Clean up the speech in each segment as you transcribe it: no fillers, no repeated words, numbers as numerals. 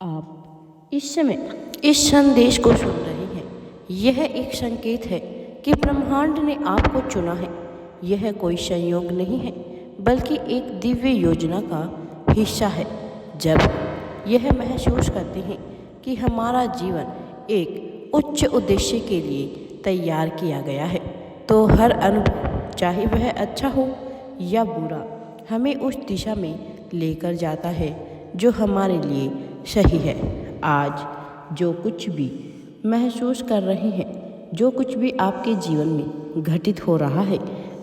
आप इस समय इस संदेश को सुन रहे हैं। यह एक संकेत है कि ब्रह्मांड ने आपको चुना है। यह कोई संयोग नहीं है, बल्कि एक दिव्य योजना का हिस्सा है। जब यह महसूस करते हैं कि हमारा जीवन एक उच्च उद्देश्य के लिए तैयार किया गया है, तो हर अनुभव, चाहे वह अच्छा हो या बुरा, हमें उस दिशा में लेकर जाता है जो हमारे लिए सही है। आज जो कुछ भी महसूस कर रहे हैं, जो कुछ भी आपके जीवन में घटित हो रहा है,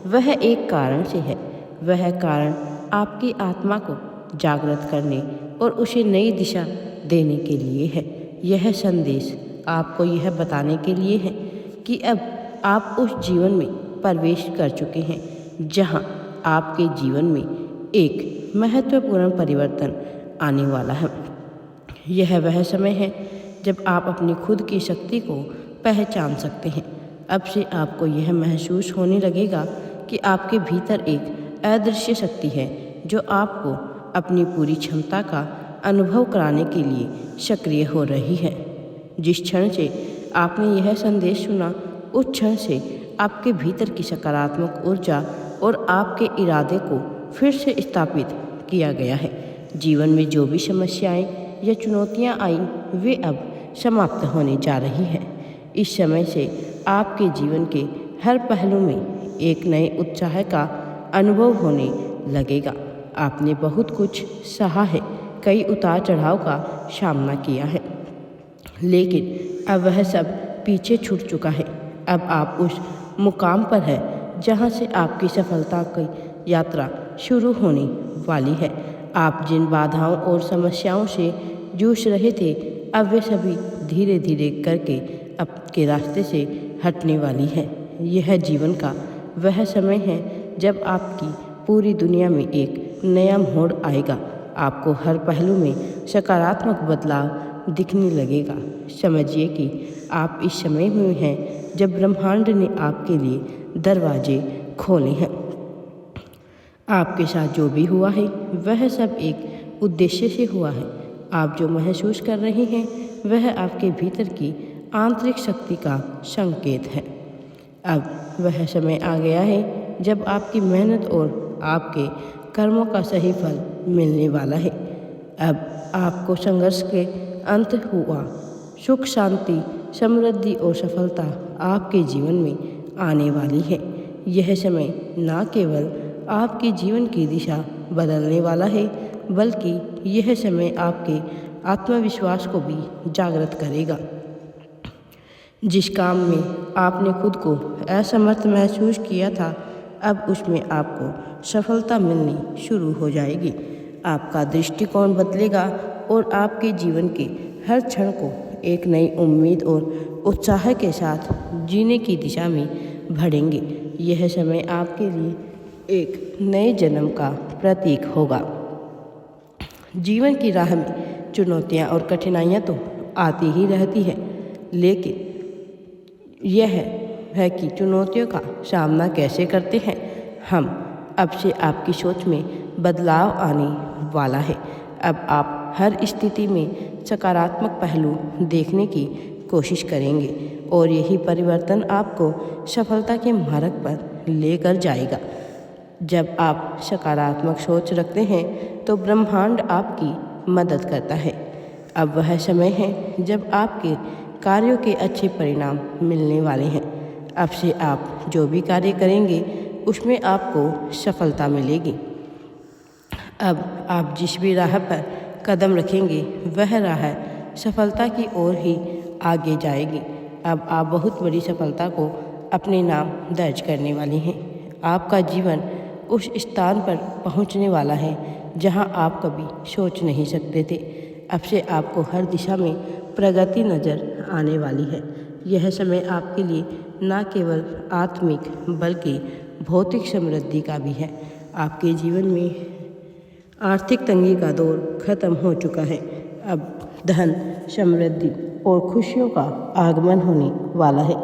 वह एक कारण से है। वह कारण आपकी आत्मा को जागृत करने और उसे नई दिशा देने के लिए है। यह संदेश आपको यह बताने के लिए है कि अब आप उस जीवन में प्रवेश कर चुके हैं जहां आपके जीवन में एक महत्वपूर्ण परिवर्तन आने वाला है। यह वह समय है जब आप अपनी खुद की शक्ति को पहचान सकते हैं। अब से आपको यह महसूस होने लगेगा कि आपके भीतर एक अदृश्य शक्ति है जो आपको अपनी पूरी क्षमता का अनुभव कराने के लिए सक्रिय हो रही है। जिस क्षण से आपने यह संदेश सुना, उस क्षण से आपके भीतर की सकारात्मक ऊर्जा और आपके इरादे को फिर से स्थापित किया गया है। जीवन में जो भी समस्याएं या चुनौतियां आई, वे अब समाप्त होने जा रही हैं। इस समय से आपके जीवन के हर पहलू में एक नए उत्साह का अनुभव होने लगेगा। आपने बहुत कुछ सहा है, कई उतार चढ़ाव का सामना किया है, लेकिन अब वह सब पीछे छूट चुका है। अब आप उस मुकाम पर हैं जहां से आपकी सफलता की यात्रा शुरू होने वाली है। आप जिन बाधाओं और समस्याओं से जूझ रहे थे, अब वे सभी धीरे धीरे करके आपके रास्ते से हटने वाली है। यह जीवन का वह समय है जब आपकी पूरी दुनिया में एक नया मोड़ आएगा। आपको हर पहलू में सकारात्मक बदलाव दिखने लगेगा। समझिए कि आप इस समय में हैं जब ब्रह्मांड ने आपके लिए दरवाजे खोले हैं। आपके साथ जो भी हुआ है, वह सब एक उद्देश्य से हुआ है। आप जो महसूस कर रहे हैं, वह आपके भीतर की आंतरिक शक्ति का संकेत है। अब वह समय आ गया है जब आपकी मेहनत और आपके कर्मों का सही फल मिलने वाला है। अब आपको संघर्ष के अंत हुआ, सुख, शांति, समृद्धि और सफलता आपके जीवन में आने वाली है। यह समय न केवल आपके जीवन की दिशा बदलने वाला है, बल्कि यह समय आपके आत्मविश्वास को भी जागृत करेगा। जिस काम में आपने खुद को असमर्थ महसूस किया था, अब उसमें आपको सफलता मिलनी शुरू हो जाएगी। आपका दृष्टिकोण बदलेगा और आपके जीवन के हर क्षण को एक नई उम्मीद और उत्साह के साथ जीने की दिशा में बढ़ेंगे। यह समय आपके लिए एक नए जन्म का प्रतीक होगा। जीवन की राह में चुनौतियां और कठिनाइयां तो आती ही रहती हैं, लेकिन यह है कि चुनौतियों का सामना कैसे करते हैं हम। अब से आपकी सोच में बदलाव आने वाला है। अब आप हर स्थिति में सकारात्मक पहलू देखने की कोशिश करेंगे और यही परिवर्तन आपको सफलता के मार्ग पर लेकर जाएगा। जब आप सकारात्मक सोच रखते हैं, तो ब्रह्मांड आपकी मदद करता है। अब वह समय है जब आपके कार्यों के अच्छे परिणाम मिलने वाले हैं। अब से आप जो भी कार्य करेंगे, उसमें आपको सफलता मिलेगी। अब आप जिस भी राह पर कदम रखेंगे, वह राह सफलता की ओर ही आगे जाएगी। अब आप बहुत बड़ी सफलता को अपने नाम दर्ज करने वाले हैं। आपका जीवन उस स्थान पर पहुंचने वाला है जहां आप कभी सोच नहीं सकते थे। अब से आपको हर दिशा में प्रगति नजर आने वाली है। यह समय आपके लिए न केवल आत्मिक बल्कि भौतिक समृद्धि का भी है। आपके जीवन में आर्थिक तंगी का दौर खत्म हो चुका है। अब धन, समृद्धि और खुशियों का आगमन होने वाला है।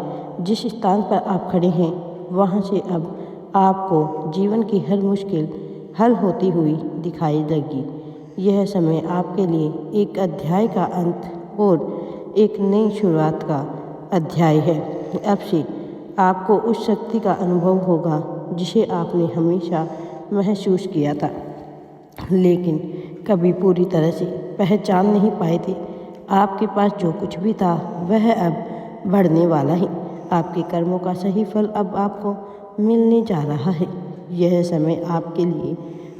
जिस स्थान पर आप खड़े हैं, वहां से अब आपको जीवन की हर मुश्किल हल होती हुई दिखाई देगी। यह समय आपके लिए एक अध्याय का अंत और एक नई शुरुआत का अध्याय है। अब से आपको उस शक्ति का अनुभव होगा जिसे आपने हमेशा महसूस किया था, लेकिन कभी पूरी तरह से पहचान नहीं पाए थे। आपके पास जो कुछ भी था वह अब बढ़ने वाला है। आपके कर्मों का सही फल अब आपको मिलने जा रहा है। यह समय आपके लिए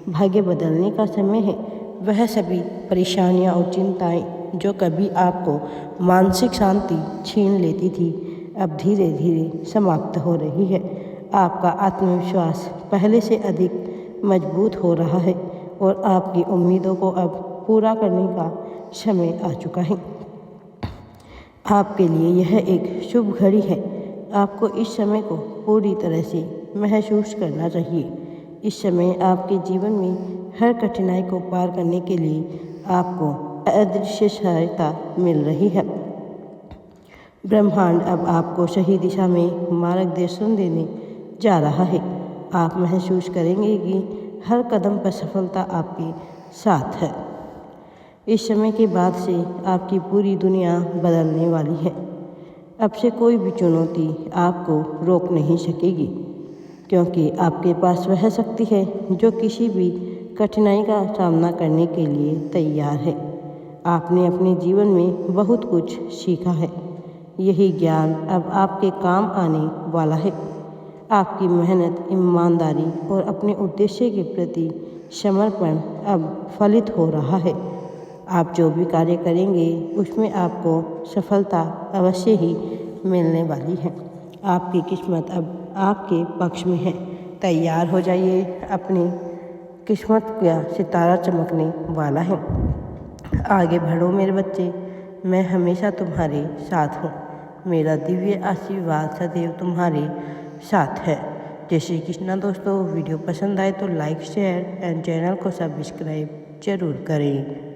भाग्य बदलने का समय है। वह सभी परेशानियां और चिंताएं जो कभी आपको मानसिक शांति छीन लेती थी, अब धीरे धीरे समाप्त हो रही है। आपका आत्मविश्वास पहले से अधिक मजबूत हो रहा है और आपकी उम्मीदों को अब पूरा करने का समय आ चुका है। आपके लिए यह एक शुभ घड़ी है। आपको इस समय को पूरी तरह से महसूस करना चाहिए। इस समय आपके जीवन में हर कठिनाई को पार करने के लिए आपको अदृश्य सहायता मिल रही है। ब्रह्मांड अब आपको सही दिशा में मार्गदर्शन देने जा रहा है। आप महसूस करेंगे कि हर कदम पर सफलता आपके साथ है। इस समय के बाद से आपकी पूरी दुनिया बदलने वाली है। अब से कोई भी चुनौती आपको रोक नहीं सकेगी, क्योंकि आपके पास वह शक्ति है जो किसी भी कठिनाई का सामना करने के लिए तैयार है। आपने अपने जीवन में बहुत कुछ सीखा है। यही ज्ञान अब आपके काम आने वाला है। आपकी मेहनत, ईमानदारी और अपने उद्देश्य के प्रति समर्पण अब फलित हो रहा है। आप जो भी कार्य करेंगे उसमें आपको सफलता अवश्य ही मिलने वाली है। आपकी किस्मत अब आपके पक्ष में है। तैयार हो जाइए, अपनी किस्मत का सितारा चमकने वाला है। आगे बढ़ो मेरे बच्चे, मैं हमेशा तुम्हारे साथ हूँ। मेरा दिव्य आशीर्वाद सदैव तुम्हारे साथ है। जय श्री कृष्णा। दोस्तों, वीडियो पसंद आए तो लाइक, शेयर एंड चैनल को सब्सक्राइब जरूर करें।